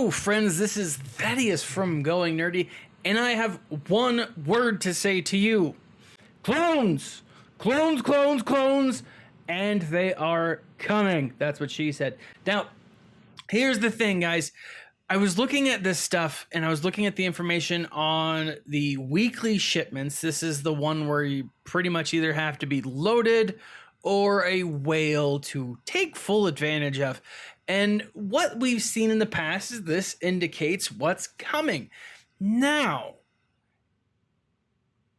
Hello friends, this is Thaddeus from Going Nerdy, and I have one word to say to you. Clones! Clones, clones, clones! And they are coming. That's what she said. Now, here's the thing, guys. I was looking at this stuff, and I was looking at the information on the weekly shipments. This is the one where you pretty much either have to be loaded or a whale to take full advantage of. And what we've seen in the past is this indicates what's coming. Now,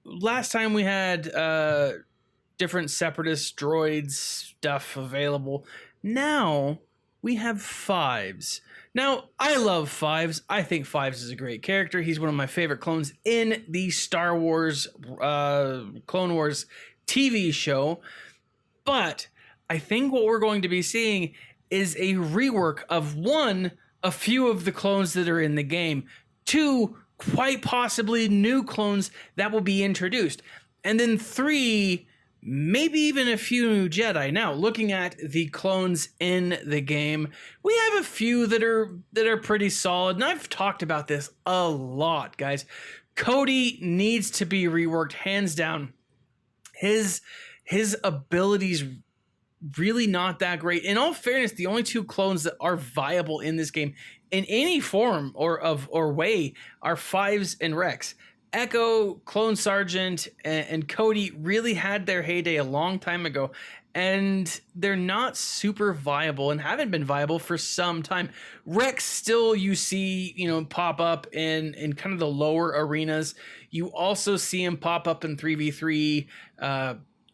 last time we had different Separatist droids stuff available. Now we have Fives. Now, I love Fives. I think Fives is a great character. He's one of my favorite clones in the Star Wars Clone Wars TV show. But I think what we're going to be seeing is a rework of one, a few of the clones that are in the game, two, quite possibly new clones that will be introduced, and then three, maybe even a few new Jedi. Now, looking at the clones in the game, we have a few that are pretty solid, and I've talked about this a lot, guys. Cody needs to be reworked, hands down. His abilities really not that great. In all fairness, the only two clones that are viable in this game in any form or way are Fives and Rex. Echo, Clone Sergeant, and Cody really had their heyday a long time ago, and they're not super viable and haven't been viable for some time. Rex still you see, pop up in kind of the lower arenas. You also see him pop up in 3v3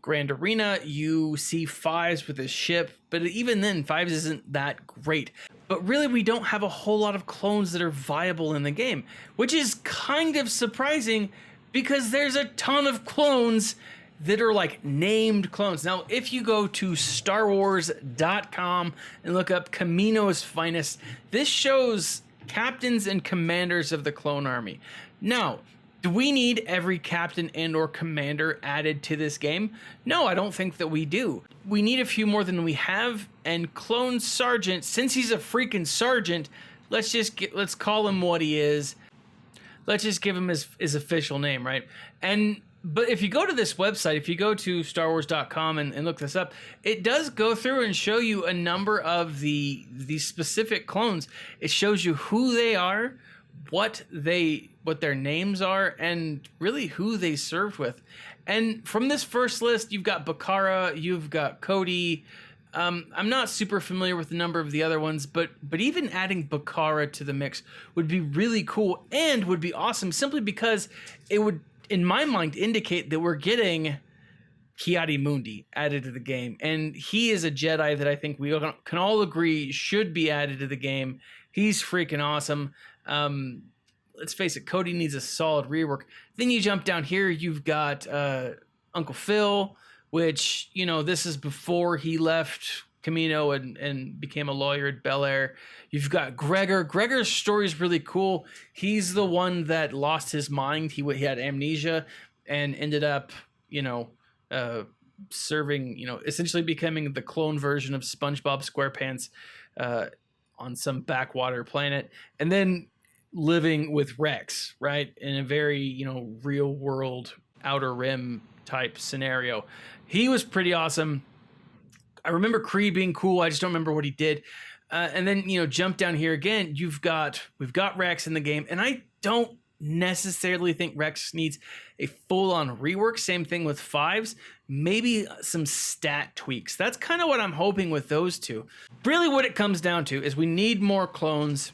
Grand Arena. You see Fives with his ship, but even then, Fives isn't that great. But really, we don't have a whole lot of clones that are viable in the game, which is kind of surprising because there's a ton of clones that are like named clones. Now, if you go to StarWars.com and look up Kamino's Finest, this shows captains and commanders of the clone army. Now, do we need every captain and or commander added to this game? No, I don't think that we do. We need a few more than we have, and Clone Sergeant, since he's a freaking sergeant, let's call him what he is. Let's just give him his official name, right? But if you go to this website, if you go to StarWars.com and look this up, it does go through and show you a number of the specific clones. It shows you who they are, what their names are, and really who they served with. And from this first list, you've got Bakara, you've got Cody. I'm not super familiar with the number of the other ones, but even adding Bakara to the mix would be really cool and would be awesome simply because it would, in my mind, indicate that we're getting Ki-Adi-Mundi added to the game. And he is a Jedi that I think we can all agree should be added to the game. He's freaking awesome. Let's face it, Cody needs a solid rework. Then you jump down here, you've got Uncle Phil, which, this is before he left Kamino and became a lawyer at Bel Air. You've got Gregor. Gregor's story is really cool. He's the one that lost his mind. He had amnesia and ended up, serving, essentially becoming the clone version of SpongeBob SquarePants on some backwater planet. And then living with Rex, right, in a very, real world Outer Rim type scenario. He was pretty awesome. I remember Kree being cool. I just don't remember what he did. And then, jump down here again. We've got Rex in the game, and I don't necessarily think Rex needs a full-on rework. Same thing with Fives. Maybe some stat tweaks. That's kind of what I'm hoping with those two. Really what it comes down to is we need more clones,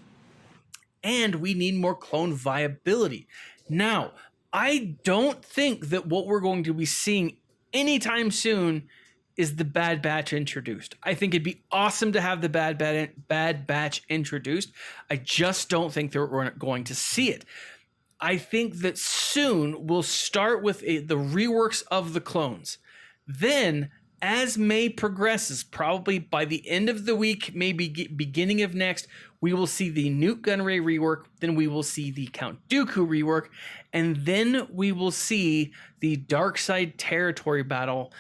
and we need more clone viability. Now, I don't think that what we're going to be seeing anytime soon is the Bad Batch introduced. I think it'd be awesome to have the Bad Batch introduced. I just don't think that we're going to see it. I think that soon we'll start with the reworks of the clones. Then, as May progresses, probably by the end of the week, maybe beginning of next, we will see the Nute Gunray rework, then we will see the Count Dooku rework, and then we will see the Dark Side Territory battle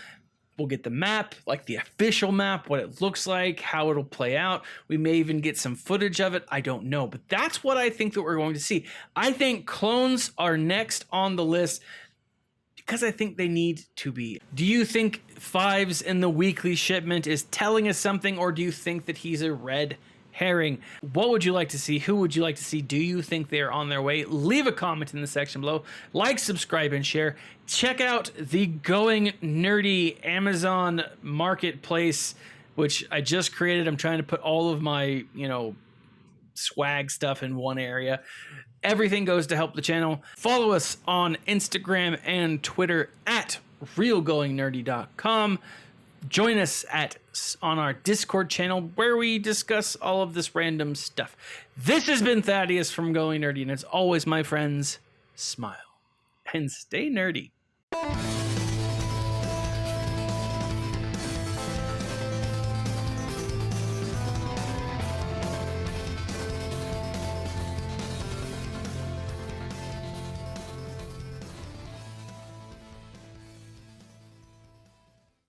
We'll get the map, like the official map, what it looks like, how it'll play out. We may even get some footage of it. I don't know, but that's what I think that we're going to see. I think clones are next on the list because I think they need to be. Do you think Fives in the weekly shipment is telling us something, or do you think that he's a red herring? What would you like to see? Who would you like to see? Do you think they're on their way? Leave a comment in the section below. Like, subscribe, and share. Check out the Going Nerdy Amazon Marketplace, which I just created. I'm trying to put all of my, swag stuff in one area. Everything goes to help the channel. Follow us on Instagram and Twitter at realgoingnerdy.com. Join us on our Discord channel where we discuss all of this random stuff. This has been Thaddeus from Going Nerdy, and as always, my friends, smile and stay nerdy.